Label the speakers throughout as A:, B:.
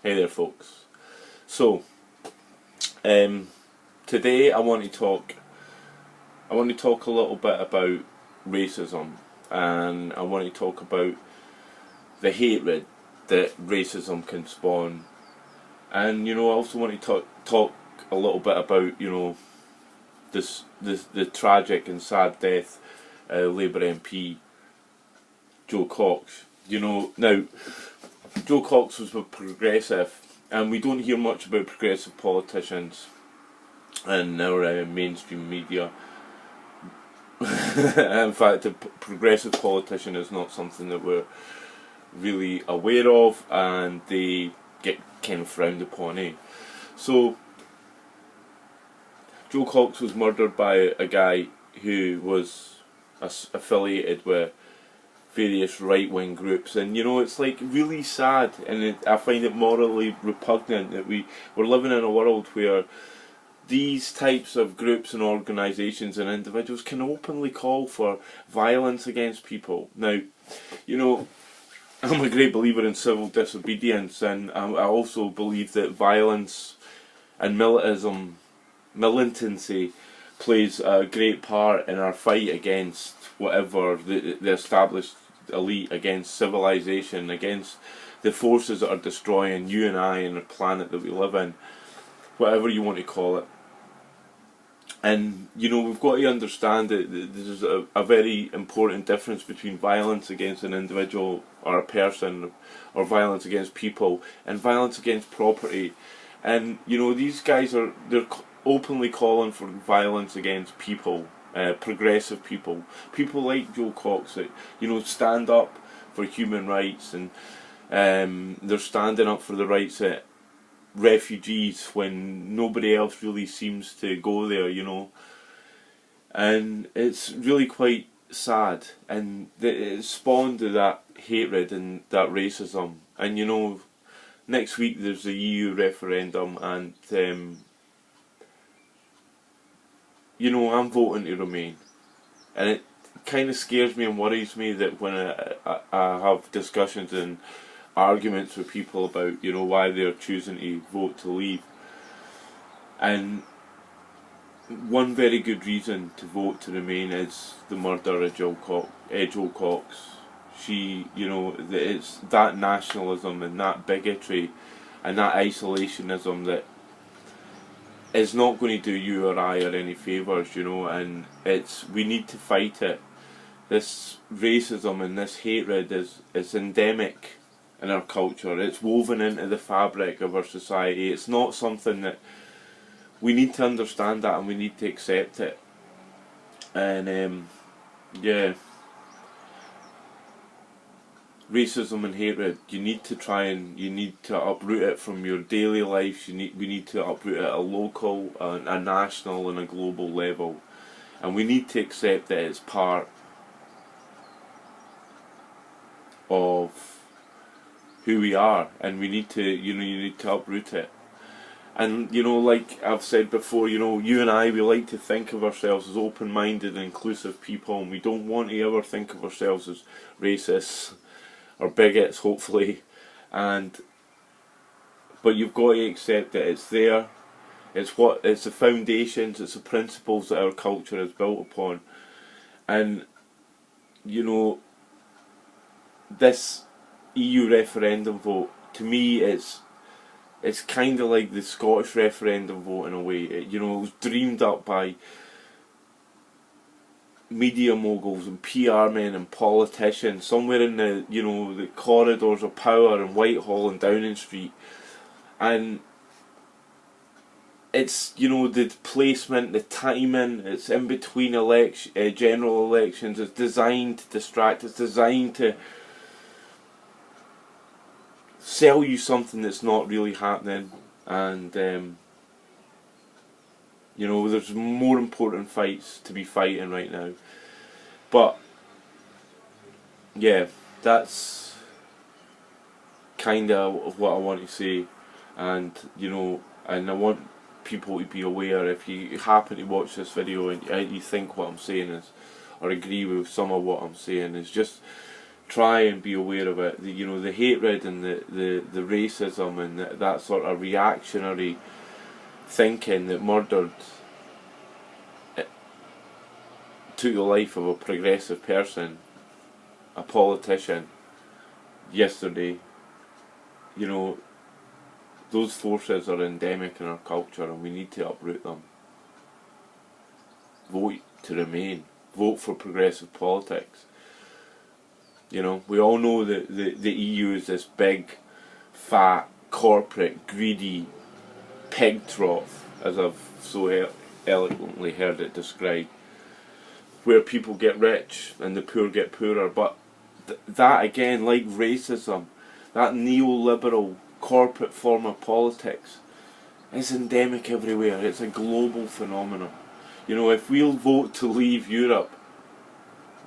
A: Hey there, folks. So, today I want to talk. I want to talk a little bit about racism, and I want to talk about the hatred that racism can spawn. And I also want to talk a little bit about the tragic and sad death Labour MP Joe Cox. Now Joe Cox was a progressive, and we don't hear much about progressive politicians in our mainstream media. In fact, a progressive politician is not something that we're really aware of, and they get kind of frowned upon. So, Joe Cox was murdered by a guy who was affiliated with various right-wing groups, and it's like really sad, and I find it morally repugnant that we're living in a world where these types of groups and organisations and individuals can openly call for violence against people. Now, I'm a great believer in civil disobedience, and I also believe that violence and militancy plays a great part in our fight against whatever the established elite, against civilization, against the forces that are destroying you and I and the planet that we live in, whatever you want to call it. And we've got to understand that there's a very important difference between violence against an individual or a person, or violence against people, and violence against property. And these guys they're openly calling for violence against people, progressive people like Joe Cox that stand up for human rights, and they're standing up for the rights of refugees when nobody else really seems to go there, and it's really quite sad, and it spawned that hatred and that racism. And next week there's the EU referendum, and I'm voting to remain, and it kind of scares me and worries me that when I have discussions and arguments with people about why they're choosing to vote to leave, and one very good reason to vote to remain is the murder of Joe Cox. It's that nationalism and that bigotry and that isolationism that is not going to do you or I or any favours, and we need to fight it. This racism and this hatred is endemic in our culture. It's woven into the fabric of our society. It's not something that we need to understand that, and we need to accept it. And racism and hatred, you need to uproot it from your daily life. We need to uproot it at a local, a national, and a global level, and we need to accept that it's part of who we are, and we need to you need to uproot it. And like I've said before, you and I, we like to think of ourselves as open-minded and inclusive people, and we don't want to ever think of ourselves as racists or bigots, hopefully. But you've got to accept that it's there. It's the foundations, it's the principles that our culture is built upon. And this EU referendum vote, to me, it's kind of like the Scottish referendum vote in a way. It was dreamed up by media moguls and PR men and politicians somewhere in the corridors of power in Whitehall and Downing Street, and it's the placement, the timing. It's in between general elections. It's designed to distract. It's designed to sell you something that's not really happening, and there's more important fights to be fighting right now. But yeah, that's kind of what I want to say, and and I want people to be aware. If you happen to watch this video and you think what I'm saying is, or agree with some of what I'm saying, is just try and be aware of it. You know, the hatred and the racism and that sort of reactionary thinking that murdered, took the life of a progressive person, a politician, yesterday. You know, those forces are endemic in our culture and we need to uproot them. Vote to remain. Vote for progressive politics. You know, we all know that the EU is this big, fat, corporate, greedy pig trough, as I've so eloquently heard it described, where people get rich and the poor get poorer. But that again, like racism, that neoliberal corporate form of politics is endemic everywhere. It's a global phenomenon. You know, if we'll vote to leave Europe,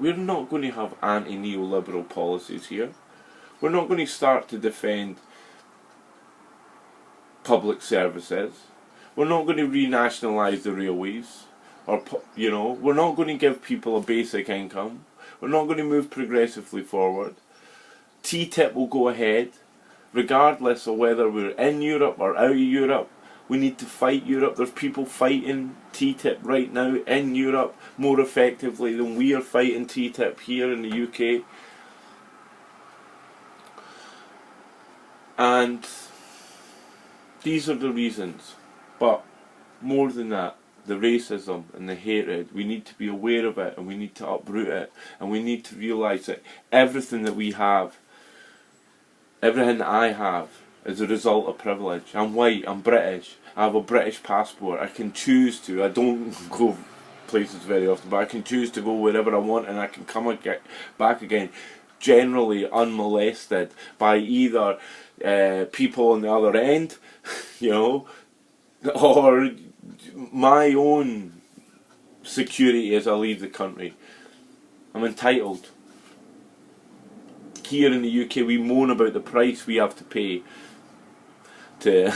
A: we're not going to have anti-neoliberal policies here. We're not going to start to defend public services. We're not going to renationalise the railways. Or, you know, we're not going to give people a basic income. We're not going to move progressively forward. TTIP will go ahead, regardless of whether we're in Europe or out of Europe. We need to fight Europe. There's people fighting TTIP right now in Europe more effectively than we are fighting TTIP here in the UK. And these are the reasons. But more than that, the racism and the hatred, we need to be aware of it and we need to uproot it. And we need to realise that everything that we have, everything that I have, is a result of privilege. I'm white, I'm British, I have a British passport, I can choose to, I don't go places very often, but I can choose to go wherever I want and I can come back again, generally unmolested by either people on the other end, you know, or my own security as I leave the country. I'm entitled. Here in the UK we moan about the price we have to pay to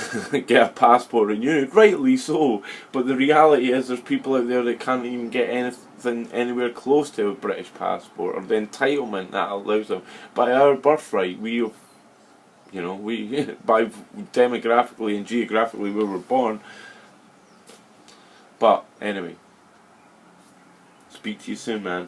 A: get a passport renewed, rightly so, but the reality is there's people out there that can't even get anything anywhere close to a British passport, or the entitlement that allows them. By our birthright, we have, you know, we by demographically and geographically where we're born. But anyway, speak to you soon, man.